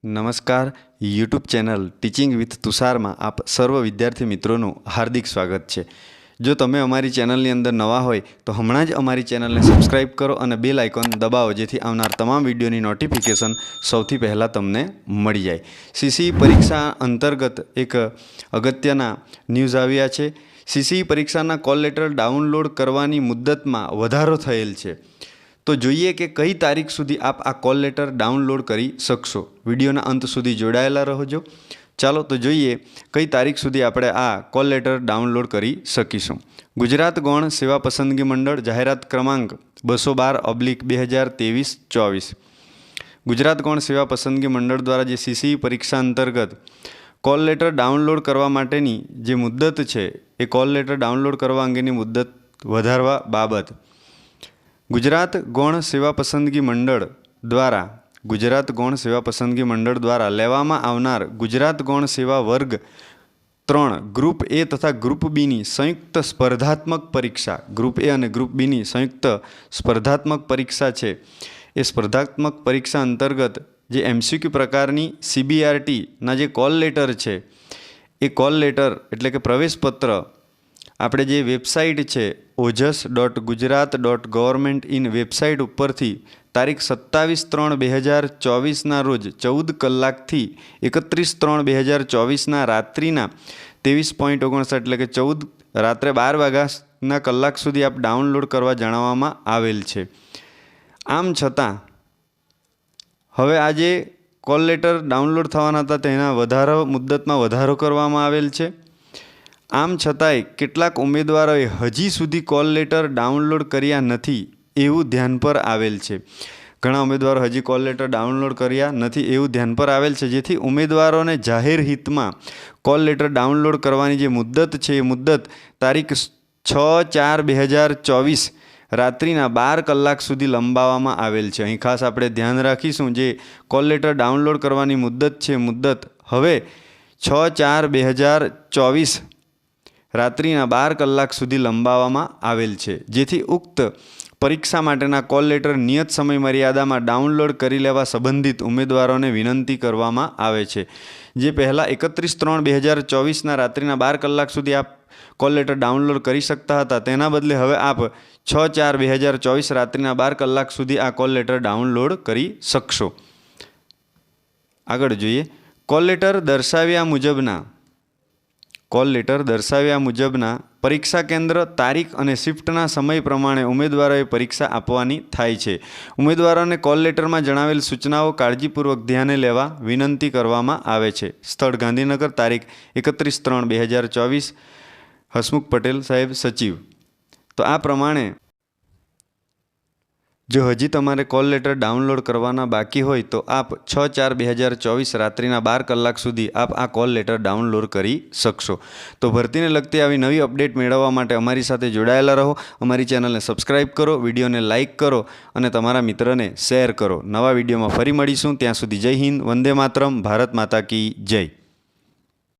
नमस्कार YouTube channel teaching with Tushar में आप सर्व विद्यार्थी मित्रों हार्दिक स्वागत है। जो तमे अमारी चैनल अंदर नवा होय तो हमणां ज अमारी चैनल ने सब्सक्राइब करो और बेल आइकॉन दबावो जेथी आवनार तमाम विडियोनी नोटिफिकेशन सौथी पहला तमने मळी जाय। सीसीई परीक्षा अंतर्गत एक अगत्यना न्यूज़ आव्या छे। सीसीई परीक्षाना कॉल लेटर डाउनलॉड करवानी मुद्दत में वधारो थयेल छे। तो जोईए कि कई तारीख सुधी आप आ कॉल लेटर डाउनलॉड करी शकशो। विडियोना अंत सुधी जोड़ायेला रहोजो। चालो तो जोईए कई तारीख सुधी आपणे आ कॉल लेटर डाउनलॉड करी सकीशुं। गुजरात गौण सेवा पसंदगी मंडळ जाहेरात क्रमांक 212/2023-24। गुजरात गौण सेवा पसंदगी मंडळ द्वारा जे सीसीई परीक्षा अंतर्गत कॉल लेटर डाउनलॉड करवा माटेनी जे मुद्दत छे ए कॉल लेटर डाउनलॉड करवा अंगेनी मुद्दत वधारवा बाबत गुजरात गौण सेवा पसंदगी मंडळ द्वारा लेवामां आवनार गुजरात गौण सेवा वर्ग 3 ग्रुप ए तथा ग्रुप बी नी संयुक्त स्पर्धात्मक परीक्षा ग्रुप ए और ग्रुप बी नी संयुक्त स्पर्धात्मक परीक्षा है। ए स्पर्धात्मक परीक्षा अंतर्गत जे एमसीक्यू प्रकारनी सीबीआरटी ना जे कॉल लेटर है ए कॉल लेटर एटले के प्रवेश पत्र આપણે જે વેબસાઇટ છે ojas.gujarat.government.in વેબસાઇટ ઉપરથી તારીખ 27/3/2024ના રોજ 14 કલાકથી 31/3/2024ના રાત્રિના 23:59 એટલે કે 14 રાત્રે 12 વાગ્યાના કલાક સુધી આપ ડાઉનલોડ કરવા જણાવવામાં આવેલ છે। આમ છતાં હવે આજે કોલ લેટર ડાઉનલોડ થવાના હતા તેના મુદ્દતમાં વધારો કરવામાં આવેલ છે। आम छतांय केटलाक उम्मीदवारोए हजी सुधी कॉल लेटर डाउनलॉड कर्या नथी एवुं ध्यान पर आवेल छे। घणा उम्मीदवारो हजी कॉल लेटर डाउनलॉड कर्या नथी एवुं ध्यान पर आवेल छे, जेथी उम्मीदवारोने जाहेर हितमां कॉल लेटर डाउनलॉड करवानी जे मुद्दत छे ए मुद्दत तारीख 6/4/2024 रात्रिना 12 कलाक सुधी लंबाववामां आवेल छे। अहीं खास आपणे ध्यान राखीशुं जे कॉल लेटर डाउनलॉड करवानी मुद्दत छे मुद्दत हवे 6/4/2024 रात्रिना 12 कलाक सुधी लंबाववामां आवेल छे, जेथी उक्त परीक्षा माटेना कॉल लेटर नियत समय मर्यादामां डाउनलॉड करी लेवा संबंधित उम्मीदवारोने विनंती करवामां आवे छे। जे पहला 31/3/2024 ना रात्रिना 12 कलाक सुधी आप कॉल लेटर डाउनलॉड करी सकता हता तेना बदले हवे आप 6/4/2024 रात्रिना 12 कलाक सुधी आ कॉल लेटर डाउनलॉड करी शकशो। आगळ जोईए कॉल लेटर दर्शाव्या मुजबना परीक्षा केन्द्र तारीख और शिफ्टना समय प्रमाणे उम्मीदवारोए परीक्षा आपवानी थाय छे। उम्मीदवारोने कॉल लेटर में जणावेल सूचनाओं काळजीपूर्वक ध्याने लेवा विनंती करवामां आवे छे। स्थळ गांधीनगर, तारीख 31/3/2024, हसमुख पटेल साहेब सचिव। तो आ प्रमाणे जो हजी तमारे कॉल लेटर डाउनलॉड करवाना बाकी होय तो आप 6/4/2024 रात्रिना 12 कलाक सुधी आप आ कॉल लेटर डाउनलॉड करी शकशो। तो भर्ती ने लगती आवी नवी अपडेट मेळववा माटे अमारी साथे जोडायेला रहो। अमारी चेनल ने सब्सक्राइब करो, विडियो ने लाइक करो और तमारा मित्र ने शेर करो। नवा विडियो में फरी मळीशुं, त्यां सुधी जय हिंद, वंदे मातरम, भारत माता की जय।